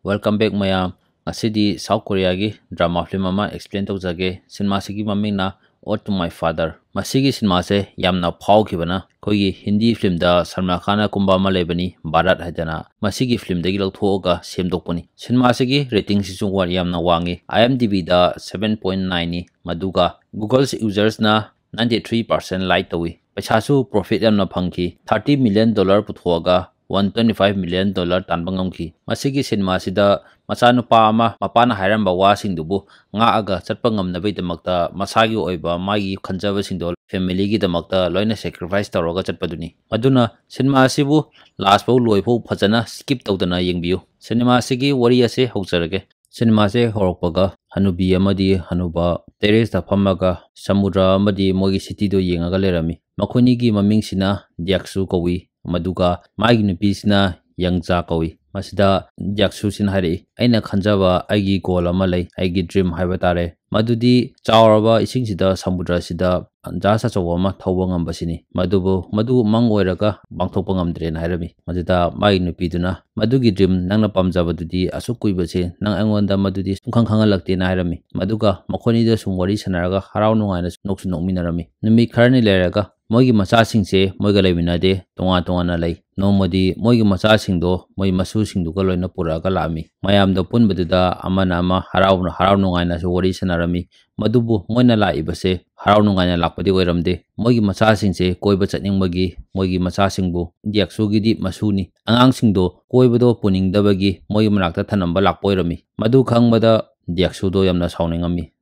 Welcome back mayam. Ngasidi South Korea gi drama film ama explain tawjage. Cinema sigi mamingna Ode to My Father. Masigi cinema se yamna phawkhibana koigi Hindi film da Salman Khan kumba ama lebani Bharat haidana. Masigi film dagi lawthoga semdokpani. Cinema sigi rating sisu war yamna wangi. IMDb da 7.9 ni maduga Google users na 93% like tawi. Pachasu profit yamna phangki $30 million puthoga $125 million tanbangamki. Masigi cinema sida masanu pa ama mapana hairamba wasing dubu nga aga chatpangam na baidamakta masagi oiba magi khanjaba singdo family gi damakta loina sacrifice tawraga chatpaduni. Maduna cinema sibu last pau loi pau phajana skip tawdana yengbiu. Cinema sigi wari ase haujarage. Cinema se horokpaga hanubi amadi hanuba terrace da phamaga samudra amadi mogi city do yengaga lerami. Makhoni gi maming sina Jaksu kawi maduga magi nupisna yangja kawi. Masida Jaksu sin hari aina khanjaba aigi goal ama lei aigi dream haiba tare. Madudi chawraba ising sida samudra sida jasa chawama thawba ngambasini. Madu mang oiraga bangthokpa ngamdre na hairami. Madida magi nupiduna madugi dream nangna pamjaba dudi asuk kuibase nang angonda madudi sungkhang khangalakte na hairami. Maduga makhoni da sungwari sanaraga harau nungaina noksu nokminarami. Numi kharani leraga moigi macha singse moiga leminade tonga lei nomodi moigi macha singdo moi masu singduga loina puraga lami mayamda punbaduda amana ama harau nungaina so wari sanarami madubu moina la ibase harau nungaina lakpadi oiramde moigi macha singse koiba chatningbagi moigi macha singbu Jaksu gidi masuni angang singdo koibado puningdabagi moigi manakta thanamba lakpoirami madu khangbada Jaksu do yamna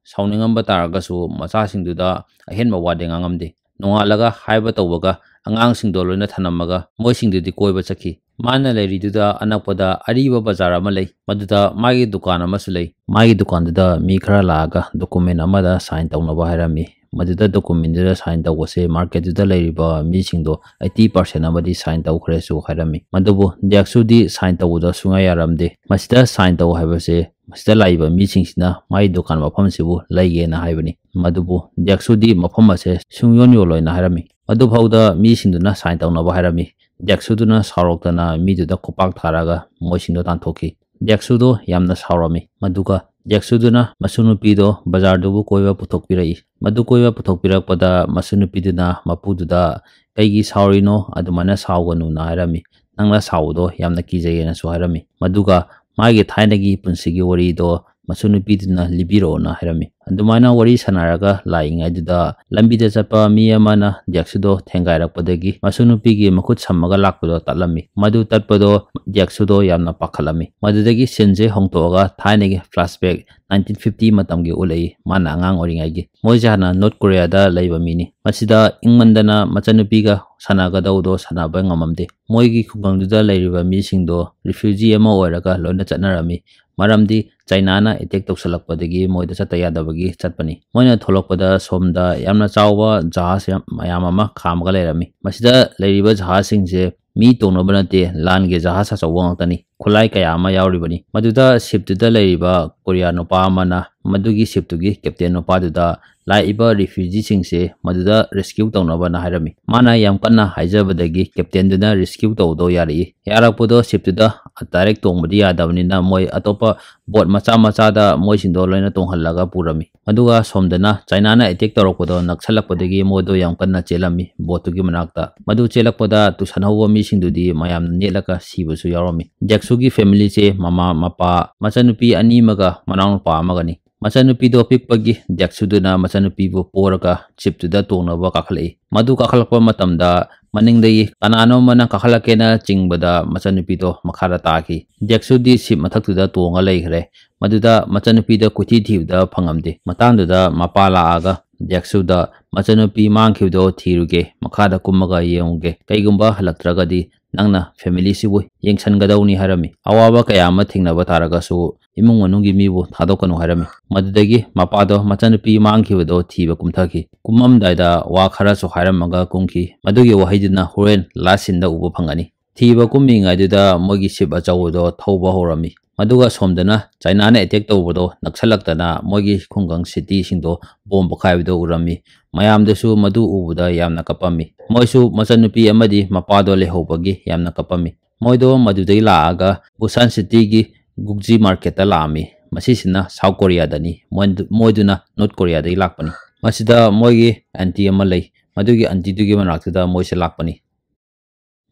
sauningamba taragasu macha singduda ahenba wade ngamde nongalaga haiba tawbaga angang singdo loina thanamaga moi singdudi koiba chaki mana leiriduda anakpada ariba bazar ama lei maduda magi dukan ama sulei magi dukan da mi khara laaga document amada sign tawnaba hairami maduda document da sign tawase market da leiriba mi singdo 80% amadi sign tawkhre su hairami madubu Jaksu di sign tawda sunga yaramde masida sign taw haibase masida laiba mi singsina mai dukan mafam sibu laige na haibani madubu Jaksu di mafam ase sungyon yoloina hairami adu phauda mi singduna sign tawnaba hairami Jaksu duna saroktana mi duda kopak tharaga moi singdo tanthoki Jaksu do yamna sarami maduga Jaksu duna masunupi do bazar dubu koiba puthokpirai madu koiba puthokpirakpada masunupi duna mapududa kaigi saurino adumana sauganu na hairami nangla saudo yamna kijayena su hairami maduga magi thainagi punsigi wari do masunupi duna libiro na hairami adumana wari sanaraga laingai duda lambida chapa mi amana Jaksu do thengairakpadagi masunupi gi makhut sammaga lakpado tatlami madu tatpado Jaksu do yamna pakhalami madudagi senje hongtoga thainagi flashback 1950 matamgi ulei mana angang oringai gi mojana North Korea da leiba mini masida ingmandana machanupiga sanaga daudo sanaba ngamamde moigi khungangduda leiriba mi singdo refugee ama oiraga loina chatnarami maramdi China na attack tawsalakpadagi moida chatayadabagi chatpani moina tholokpada somda yamna chawba jahas mayam ama khamga lerami masida leiriba jahas singse mi tonobante lange jahas achawangtani khulai kaya ama yauribani maduda shiptuda leiriba Korea no pa amana madugi shiptugi captain no pa duda laiba refugee singse maduda rescue tawnaba na hairami mana yam kanna haijabadagi captain duna rescue tawdo yari yarakpodo shiptuda direct tongmadi yadabani na moi atopa bot macha da moi sindo loina tonghallaga purami maduga somdana China na attack tawrokpodo naksalakpadagi modo yam kanna chelami botugi manakta madu chelakpada tusanhawa mi singdudi mayam nelaka sibusu yarami Jaksu gi family che mama mapa machanupi ani maga manang pa magani machanupi do pikpagi Jaksu duna machanupi bu poraga chiptuda tongnaba kakhalai madu kakhalakpa matamda maningdai kanano mana kakhalakena chingbada machanupi do makhara taki Jaksu di sip mathaktuda tonga leikhre maduda machanupi da kuthi thibda phangamde matangduda mapala aga Jaksu da machanupi mangkhibdo thiruge makhada kumaga yeunge kaigumba halaktragadi nangna family sibu yengsangadauni harami awaba kayama thingnaba taragasu imung manungi mibu thadokanu harami madudagi mapado machanupi mangkhibdo thiba kumthaki kumamdaida wa khara su haramaga kumki madugi wahaidina horen lasinda ubu phangani thiba kuminga duda mogi sip achawdo thauba horami maduga somdana China na attack tawbodo naksalaktana mogi khungang city singdo bomb khaibdo urami mayamdasu madu ubuda yamna kapami moisu machanupi amadi mapado lehobagi yamna kapami moido madudai laaga Busan city gi Gugji market ta lami masisina South Korea dani moiduna North Korea dai lakpani masida moigi anti ama lei madugi anti dugi manakta moise lakpani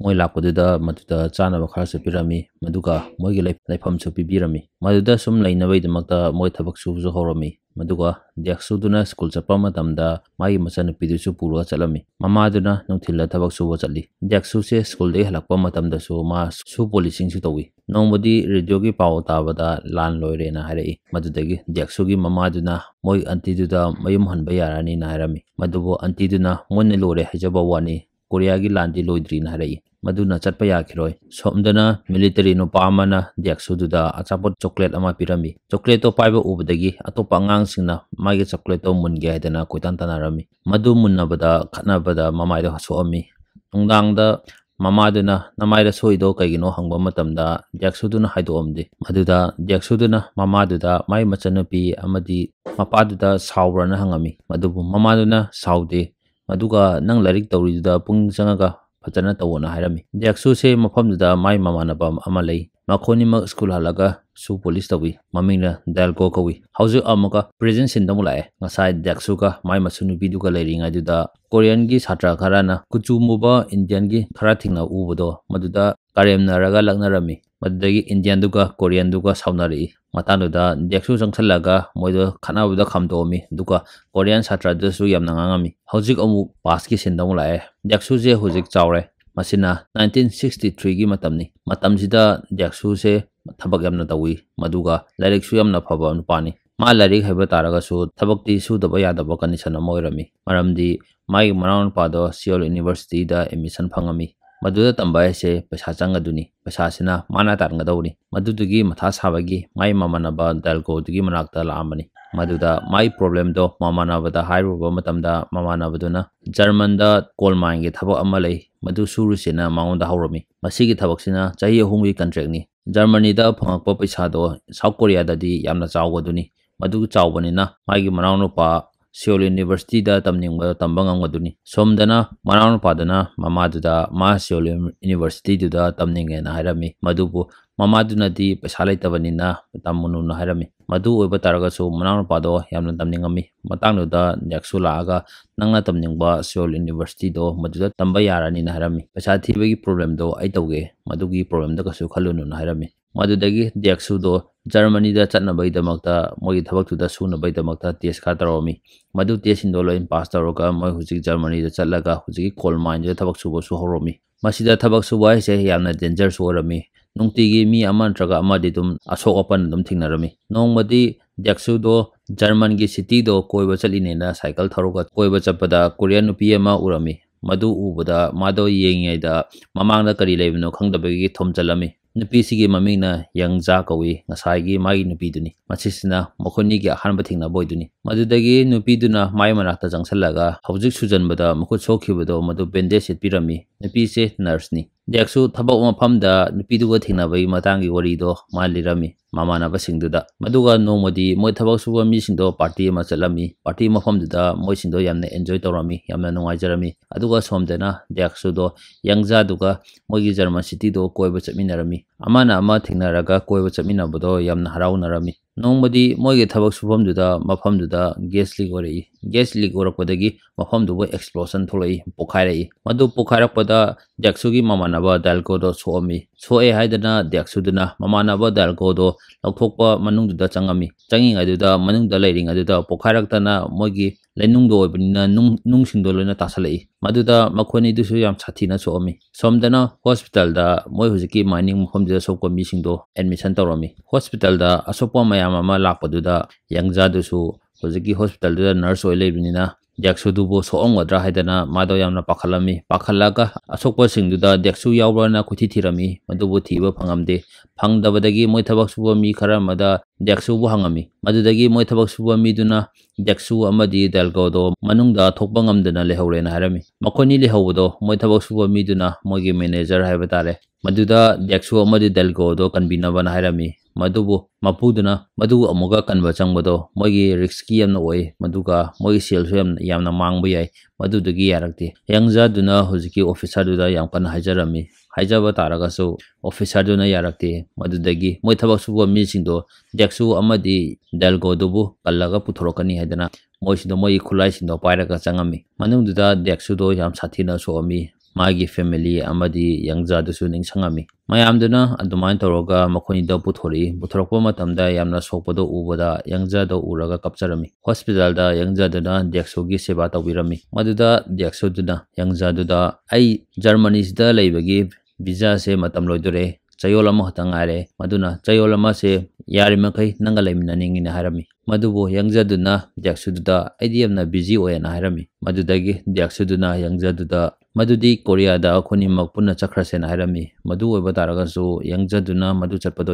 moi lakpadu matuda chana khara su pirami maduga moigi laifam su pibirami maduda sum lainabai damakta moi thabak su ju horami maduga deksu duna school chapa matamda mai machan pidu su pura chalami mama duna nungthila thabak su chali deksu se school de halakpa matamda su ma su policing su tawi nongmodi radio gi paw tabada lan loire na harai madudagi deksu gi mama duna moi anti duda mayum hanba yarani na harami madubo anti duna monne lore hajaba wani Korea gi landi loidri na harai maduna chatpa yakhiroi somdana military no pamana deksu duda achapot chocolate ama pirami chocolate to paiba ubadagi atopa angang singna magi chocolate to munge haidana koitan tanarami madu munnabada khatnabada mamai do soami nungdangda mama duna namai da soido kaigino hangba matamda deksu duna haido omde maduda deksu duna mama duda mai machanapi amadi mapa duda sawrana hangami madubu mama duna saude maduga nang larik tawri duda pung changaga Patana tawona harami deksu se mafamda mai mamanaba amalei makhoni ma school halaga su police tawi mamingna dalgo kawi hauju amaka present sindamulae ngasai deksu ka mai masunu biduga leiringa duda Korean gi satra kharana kuchumuba Indian gi khara thingna ubodo maduda karemna raga lagnarami madagi Indian duga Korean duga saunari matanuda deksu jangthalaga moido khanabuda khamdomi duga Korean satra dasu yamna ngangami hojik amu pass ki sindamulae deksu je hojik chawre masina 1963 gi matamni matamsida deksu se thabak yamna tawi maduga lairik su yamna phaba nupani ma lairik heba taraga su thabakti su daba yadaba condition amoirami maramdi mai manaun pado Seoul University da admission phangami maduda tambay se paisa changaduni paisa sina mana taranga dawni madudugi matha sabagi mai mamanaba dalgo dugi manakta laamani maduda mai problem do mamanabada hairuba matamda mamanabaduna German da coal mine ge thabak amalei madu suru sina maunda hawrami masigi thabak sina chahi ahumgi contract ni Germany da phangakpa paisa do South Korea da di yamna chawgaduni madu chawbanina magi manawno pa Seoul University da tamningba tambang ngoduni somdana manawno padana mamaduda ma Seoul University da tamninge na harami madubu mamaduna di paisa laitabanina tamunu na harami madu oiba taraga su manawno pado yamna tamningami matangnuda neksu laaga nangna tamningba Seoul University do maduda tamba yarani na harami paisa thibagi problem do ai tawge madugi problem da kasu khalunu na harami madudagi deksu do Germany da chatnabai damakta moi thabak tu da sunabai damakta test kha taromi madu test indolo in pass taroga moi hujik Germany da chatlaga hujik coal mine da thabak subo su horomi masida thabak subo ai se yamna danger su horami nungtigi mi aman traga amadi dum asok opan dum thingnarami nongmadi deksu do German gi city do koiba chaline na cycle tharoga koiba chapada Korean nupi ama urami madu ubada mado yengai da mamangda kari leibno khangdabagi thomchalami nupi sigi mamingna yangja kawi ngasai gi mai nupi duni machisina mokhoni gi hanba thingna boyduni madudagi nupi duna mai manakta jangsallaga hawjik sujanbada mukhu chokhibodo madu bandage setpirami nupi se nurse ni deksu thabak mafamda nupi duga thingnabai matangi wari do malirami mamana basingduda maduga nomodi moi thabak suba mi singdo party ma chalami party mafamduda moi singdo yamna enjoy torami yamna nungai jarami aduga somdena deksu do yangja duga moigi German city do koiba chaminarami amana ama thingnaraga koiba chaminabodo yamna haraunarami nongmadi moigi thabak subamduda mafamduda gas leak ori gas leak orakpadagi mafamdubo explosion tholai pokhairai madu pokhairakpada deksugi mamanaba dalgo do soami soe haidana deksuduna mamanaba dalgo do laukthokpa manungduda changami changi aduda manungda leiring aduda pokhairaktana moigi lenungdo oibnina nungsingdo loina tasalai maduda makhoni dusu yam sathina soami somdana hospital da moi hujiki mining mufamduda sokko misingdo admission tawrami hospital da asopa mayam ama lakpaduda yangja dusu hujiki hospital da nurse oi leibnina deksu dubo soongodra haidana mado yamna pakhalami pakhalaga asokpa singduda deksu yawrana kuthi thirami madubo thiba phangamde phangdabadagi moi thabak suba mi khara mada deksu bu hangami madudagi moi thabak suba mi duna deksu amadi dalgodo manungda thokpa ngamdana lehawrena harami makhoni lehawdo moi thabak suba mi duna mogi manager haibatare maduda deksu amadi dalgodo kanbinaba na harami madubu mapuduna madu amuga kanba changbado mogi risky yamna oi maduga mogi sel su yamna mangba yai madudagi yarakti yangja duna hujiki officer duda yam kan hajarami हाइजब तारगसु officer दुना यारक्ते मदुदगी मोय थबक सुबो मीसिंदो डेक्सु अमदी डेलगो दुबु कल्लगा पुथोरकनी हाइदना मोइसिदो मोय खुलाइ सिंदो पाइरगा चंगमी मनुंगदुदा डेक्सुदो याम साथीना सोमी मागी family अमदी यंगजादुसु निंगसंगमी मयामदुना अदुमाइन तोरगा मखोनिदो पुथोरी पुथोरकपो मतमदा यामना सोकपदो उबदा यंगजादो उरगा कपचरमी hospital दा यंगजादुना डेक्सुगी सेवा तौबिरमी मदुदा डेक्सुदुना यंगजादुदा आई Germany सिदा लेबगी वीजा से मतम लोइदोरे चयोल अमा खतंग आरे मदुना चयोल अमा से यारिमखै नंगा लेमिननिंगिना हारमी मदुबो यंगजादुना डेक्सुदुदा आईडीएमना बिजी ओयना हारमी मदुदगी डेक्सुदुना यंगजादुदा मदुदी कोरिया दा खोनिमक पुन्ना चक्रसेना हारमी मदु ओइबा तारगसु यंगजादुना मदु चटपदो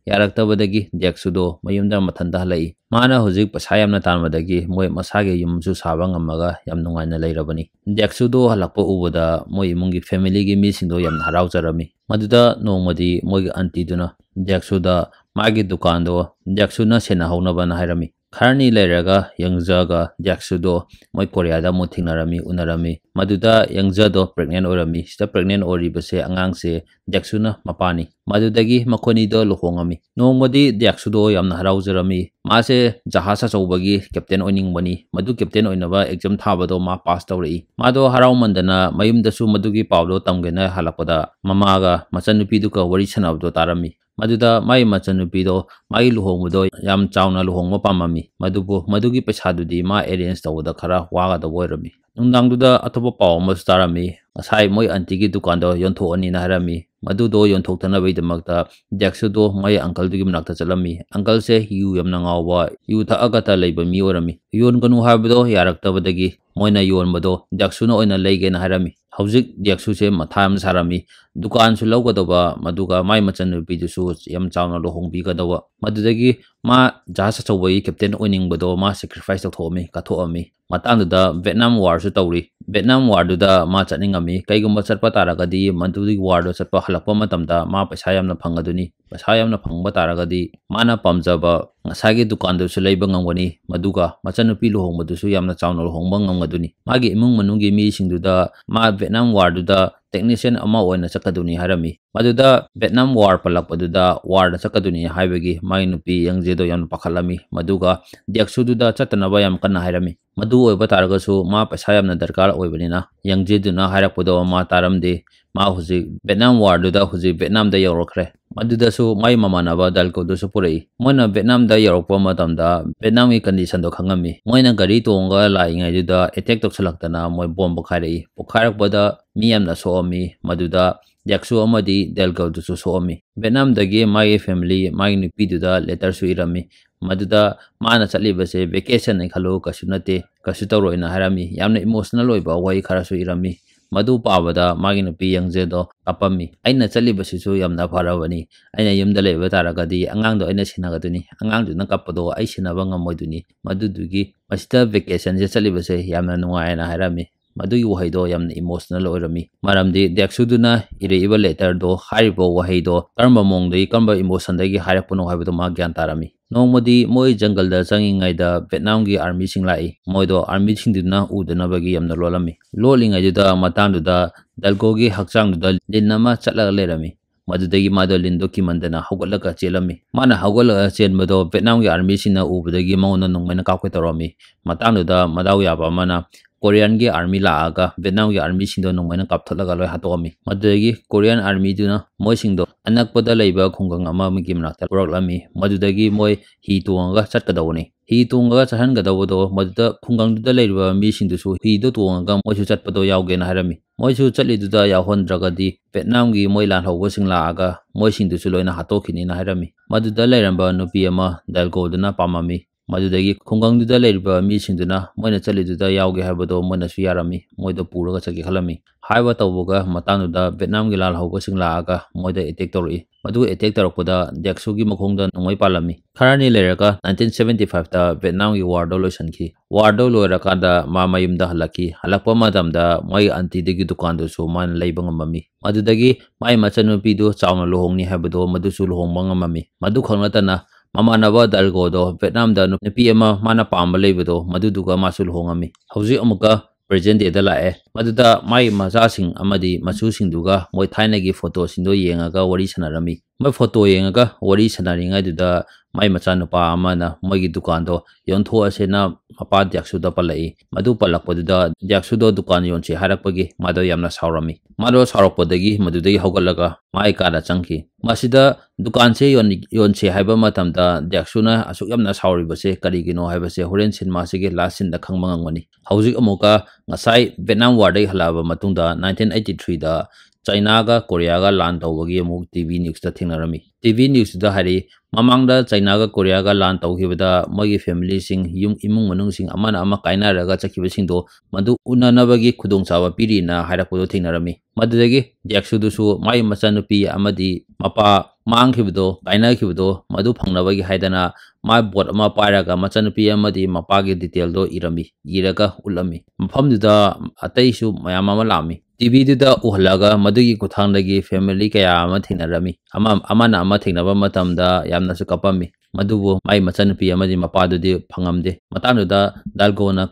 यारक्तबदगी डेक्सुदो मयुमदा मथंदा हलई माना हुजिक पसा यामना तानबदगी मोय मसागे युमसु साबा ngamaga yam nungaina leirabani डेक्सुदो हलकपो उबदा मोय इमुंगी फैमिली गी मीसिंदो याम हराउजरमी मदुदा नोंगमदी मोय आंटी दुना डेक्सुदा मागी दुकान दो डेक्सुना सेना हौनबना हारमी खरनी लेरगा यंगजागा डेक्सुदो मोय कोरिया दा मुथिंगनारमी उनारमी मदुदा यंगजादो प्रेग्नेंट ओरमी सिदा प्रेग्नेंट ओरिबसे अंगांग से डेक्सुना मपानी मदुदगी मखोनी दो लुहोंगमी नोंगमदी डेक्सुदो यामना हराउजरमी मासे जहाज चौबगी कैप्टन ओनिंगबनी मदु कैप्टन ओइनबा एग्जाम थाबदो मा पास तौरई मादो हराउमंदना मयुमदसु मदुगी पावदो तमगेना हलकपदा ममागा मचनुपीदुका वरी सनाबदो तारमी मदुदा माई मचनुपीदो माई लुहोंगबदो याम चावना लुहोंगबा पाममी मदुबो मदुगी पैसादुदी मा अरेंज तौबदा खरा वागादो ओइरमी नुंदांगदुदा अथोप पाव मस तारमी असai मोय आंटीगी दुकान दो योंथोअनी ना हरामी मदुदो योंथोक्तनबैदमक्ता डेक्सुदो मोय अंकल दुगी मनाक्ता चलमी अंकल से यू यमना ngawba यू थाअगता लेबा मी ओरमी योनगनु हाबदो यारक्तबदगी मोयना योनबदो डेक्सुना ओइना लेगे ना हरामी हौजिक डेक्सु से मथाम सारामी दुकान सु लौगदबा मदुगा माय मचनुपीदुसु यम चावना लोहोंगबीगदबा मदुदगी मा जहाज चौबई कैप्टन ओइनिंगबदो मा सैक्रिफाइस तौथोमी काथोअमी मतांगदुदा वियतनाम वार सु तौरी वियतनाम वार दुदा मा चनिंगमी कैगुम चटपा तारगदी मदुदी वार दो चटपा हलकपा मतमदा मा पैसा यामना फंगदुनी पैसा यामना फंगबा तारगदी माना पामजबा ngसागी दुकान दो सुलैबा ngangwani मदुगा मचनुपी लोहोंगबदुसु यामना चावना लोहोंगबा ngangmaduni मागी इमुंग मनुंगी मी सिंगदुदा मा वियतनाम वार दुदा टेक्नीशियन अमा ओइना चकदुनी हारमी मदुदा वियतनाम वार पलकपदुदा वार दा चकदुनी हाइबगी माई नुपी यंगजेदो याम पखलमी मदुगा डेक्सुदुदा चतनबा याम कन्ना हारमी मदु ओइबा तारगसु मा पैसा यामना दरकार ओइबनिना यंगजेदुना हारकपदो मा तारमदे मा हुजि वियतनाम वार दुदा हुजि वियतनाम दा यौरखरे मदुदसु माई ममानबा दलकोदुसु पुरई मोना वियतनाम दा यौरकपा मतमदा वियतनाम की कंडीशन दो खंगमी मोइना गाड़ी तोंगा लाइङैदुदा अटैक तौसलक्तना मोय बॉम्ब बखारई पोखारकपदा मी यामना सोअमी मदुदा डेक्सु अमदी डेलगोदुसु सोअमी वियतनाम दगी माई फैमिली माई नुपीदुदा लेटर सु इरमी मदुदा माना चलीबसे वेकेशन नै खलो कसु नते कसु तौरोइना हारमी यामना इमोशनल ओइबा वही खरासु इरमी मदु पाबदा मागी नुपी यंगजेदो अपमी आइना चलीबसिसु यामना फरबनी आइना युमदा लेबा तारगदी अंगांगदो आइना सिनागदुनी अंगांगदुना कपदो आइ सिनाबा ngमोइदुनी मदुदुगी मसिता वेकेशन जे चलीबसे यामना नुंगायना हारमी मदुगी वहाइदो यामना इमोशनल ओरमी मरमदी डेक्सुदुना इरेइबा लेटर दो हारिबो वहाइदो कर्म मोंगदई कर्म इमोशन दगी हारपुनो हाइबदो मा ज्ञान तारमी नोंमदी मोय जंगल दा चंगिङैदा वियतनाम की आर्मी सिंग लाई मोयदो आर्मी सिंगदुना उदनबगी यामना लोलमी लोलिङैदुदा मतांदुदा दलगोगी हक्चांगदुदा लिनमा चटला लेरमी मदुदगी मादो लिंदो किमंदना हौगलका चेलमी माना हौगलका चेनबदो वियतनाम की आर्मी सिंगना उबदगी मौना नोंमैना काकवे तरोमी मतांदुदा मदाव याबा माना कोरियन की आर्मी लागा वियतनाम की आर्मी सिंगदो नोंमैना कापथलगा लोय हातोमी मदुदगी कोरियन आर्मी दुना मोय सिंगदो अनकपदा लेबा खुंगंग अमा मिकी मनाक्ता पुरकलमी मदुदगी मोय ही तोंगा चटकदवनी ही तोंगा चहनगदवदो मदुदा खुंगंगदुदा लेबा मी सिंगदुसु ही दो तोंगा मोयसु चटपदो यावगेना हारमी मोयसु चलिदुदा यावहनद्रगदी वियतनाम की मोय लान हौबसिंग लागा मोय सिंगदुसु लोयना हातोखिनी ना हारमी मदुदा लेरंबा नुपी अमा दलगोदुना पाममी मदुदगी खुंगंगदुदा लेरिबा मी सिंगदुना मोयना चलिदुदा यावगे हाबदो मोयनासु यारमी मोयदो पुरगा चगे खलमी हाइबा तौबगा मतांगदुदा वियतनाम की लाल हौबसिंग लागा मोयदा अटैक तौरई मदु अटैक तौरकपदा डेक्सु की मखोंगदा नोंमै पालमी खरानी लेरगा 1975 ता वियतनाम की वार दो लोसनखी वार दो लोरकादा मा मयुमदा हलकी हलकपा मदमदा मोय आंटी दगी दुकान दो सो मान लेबा ngममी मदुदगी माय मचनुपीदो चावना लोहोंगनी हाबदो मदुसु लोहोंबा ngममी मदु खंगनतना ममानबा दलगोदो वियतनाम दा नुपी अमा माना पांबा लेबदो मदुदुगा मासु लोहोंगमी हौजि अमुका present day da lae maduda mai majasing amadi machu moi thaina gi photo sindo yengaga wari sanarami mai photo yengaga wari sanaringa duda mai macha nupa amana moigi dukan do yontho asena mapa Jaksu da palai madu palakpaduda Jaksu do dukan yonche harakpagi mado yamna saurami mado saurakpadagi madudagi hogalaga mai kada changki masida dukan se yonche haiba matamda Jaksu na asuk yamna sauribase karigino haibase horen cinema se ge last sin da khangma ngani hauzik amuka ngasai Vietnam war dai halaba matungda 1983 da China ga Korea ga lan tawagi amuk TV news da thingnarami TV news da hari mamangda China ga Korea ga lan tawhibada mogi family sing imung manung sing amana ama kaina raga chakhiba sing do madu unanabagi khudong chawa piri na hairakodo thingnarami madudagi Jaksu du su mai machanupi amadi mapa mangkhibdo kaina khibdo madu phangnabagi haidana mai bot ama pairaga machanupi amadi mapa gi detail do irami iraga ulami mafamduda ataisu mayam ama lami TV da uhalaga madugi kuthangdagi family kaya ama thingnarami amana ama thingnaba matamda yamna su kapami madubu mai machanupi amadi mapadu di phangamde matangda dalgona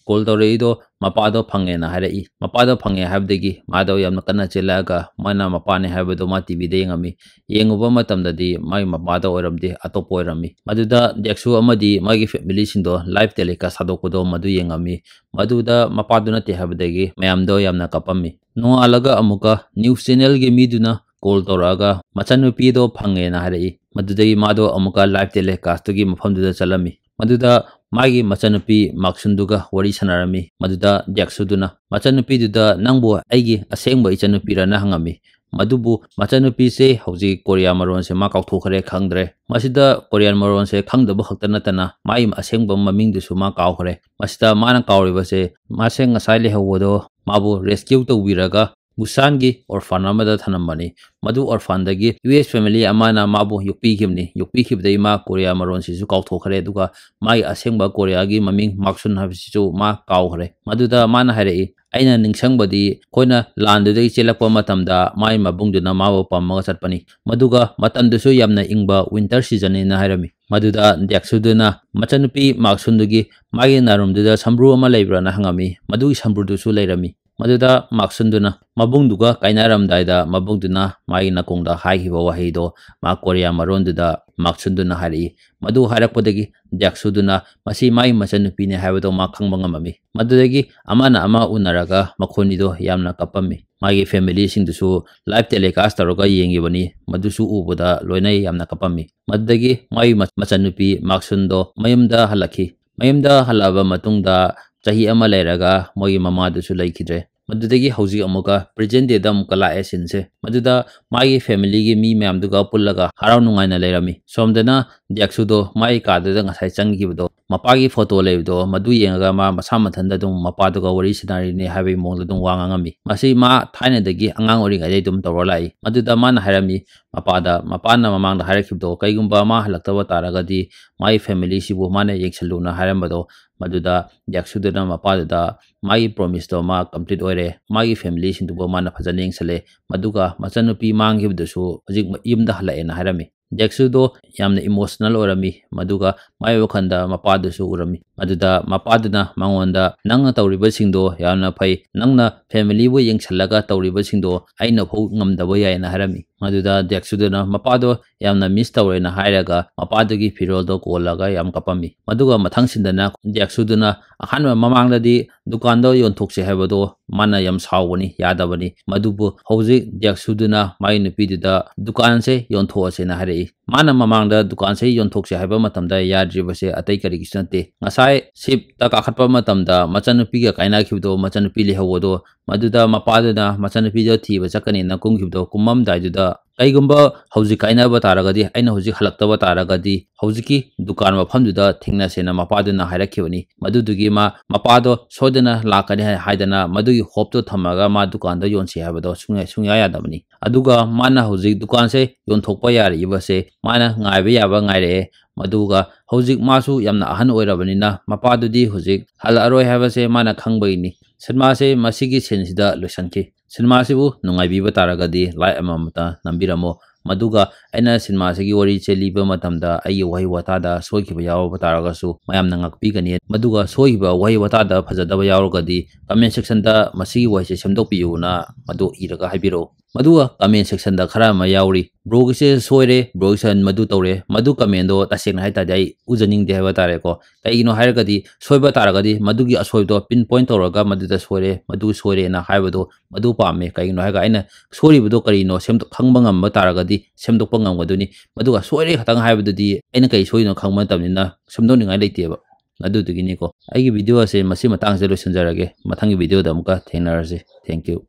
call tawreido mapado phange na harai mapado phange habdegi mado yamna kana chelaga mana mapane habdo ma TV de ngami yenguba matamda di mai mapado oramdi atopo orami maduda Jaksu amadi magi family sindo live telecast sadokodo madu yengami maduda mapado na te habdegi mayamdo yamna kapami no alaga amuka news channel ge miduna call tawraga machanupi do phange na harai madudagi mado amuka live telecast gi mafamduda chalami maduda magi machanupi maksunduga wari sanarami maduda Jaksu duna machanupi duda nangbu aigi asengba ichanupi rana hangami madubu machanupi se hauji Korea maron se ma kauthokhare khangdre masida Korean maron se khangdaba khaktana tana mai asengba maming du su ma kawkhare masida mana kawriba se maseng ngasai lehodo mabu rescue to wiraga Busan gi orphan amada thanambani madu orphan dagi US family amana mabu yukpi khibdai ma Korea maron si su kauthokhare duga mai asengba Korea gi maming maksun habisi chu ma kawkhare maduda mana hairei aina ningsangbadi koina landudai chelakpa matamda mai mabungduna mabu pammaga chatpani maduga matamdusu yamna ingba winter season ina hairami maduda Jaksu duna machanupi maksundugi magi narumduda sambru ama leibra na hangami madugi sambru dusu leirami maduda maksunduna mabungduga kainaramdaida mabungduna mai nakongda haihiba wahido ma Korea maronduda maksunduna hari madu harakpodagi Jaksu duna masi mai machanupi ne haibodo ma khangba ngamami madudagi amana ama unaraga makhonido yamna kapami magi family singdusu live telecast taroga yengibani madusu ubuda loinai yamna kapami madudagi mai machanupi maksundo mayamda halaba matungda chahi ama leiraga mogi mama dusu laikidre madudagi hauji amuka present day da amuka la esense maduda mai family gi mi mayam duga pullaga harau nungai na leirami somdana Jaksu do mai ka da ngasai changgibdo mapagi photo leibdo madu yenga ma masa mathanda dum mapa duga wari sinari ne habi mongda dum wangangami masi ma thaina dagi angang ori ngai dum tawralai maduda man harami mapana mamang da harakibdo kaigumba ma halaktaba taragadi mai family sibu mane yeksaluna harambado maduda Jaksu duna mapada mai promise to ma complete oire mai family sindubo mana phajaning sale maduga machanupi manghibdusu hojik yumda halaena harami Jaksu do yamna emotional orami maduga mai wakhanda mapadusu urami maduda mapaduna mangonda nangna tawriba singdo yamna phai nangna family bu yengsallaga tawriba singdo aina phau ngamdaba yaina harami maduda Jaksu duna mapado yamna miss tawrena hairaga mapadugi firoldo kolaga yam kapami maduga mathang sindana Jaksu duna ahanwa mamangdadi dukando yonthokse haibado mana yam sawani yadabani madubu hauji Jaksu duna mai nupiduda dukan se yonthoase na hari mana mamangda dukan se yontokse haiba matamda yadribase atai kari kisante ngasai sip ta kakhatpa matamda machanupi ga kaina khibdo machanupi lehawodo maduda mapaduna machanupi jo thiba chakani na kungkhibdo kumam daiduda kaigumba hauji kaina ba taragadi aina hauji halaktaba taragadi hauji dukan mafamduda thingna sena mapaduna hairakibani madudugi ma mapado sodana lakani haidana madugi hopto thamaga ma dukan da yonse haibado sungya yadabani aduga mana hauji dukan se yonthokpa yari ibase mana ngaibe yaba ngaire maduga hojik masu yamna ahan oirabanina mapadudi hojik hal aroi habase mana khangbaini cinema se masigi sensida losanki cinema sibu nungai biba taragadi lai amamata nambiramo maduga aina cinema sigi wari che liba matamda ai wahi watada soikiba yawa taragasu mayam na ngakpigani maduga soiba wahi watada phajadaba yaurgadi comment section da masigi wahi se semdokpiyu na madu iraga haibiro maduga comment section da khara ma yauri bro gise soire bro san madu tore madu comment do taseng haita dai ujaning de tare ko kaino hairgadi soiba taragadi madugi asoi do pinpoint toraga madu da soire madu soire na haibado madu pame kaino haiga aina sori budo karino semdok khangba ngam taragadi semdok ngam gaduni maduga soire khatang haibadudi aina kai soino khangma tamnina semdoningai leiteba adudugini ko aigi video ase masi matang se lo sanjarage mathangi video da muka thenarase thank you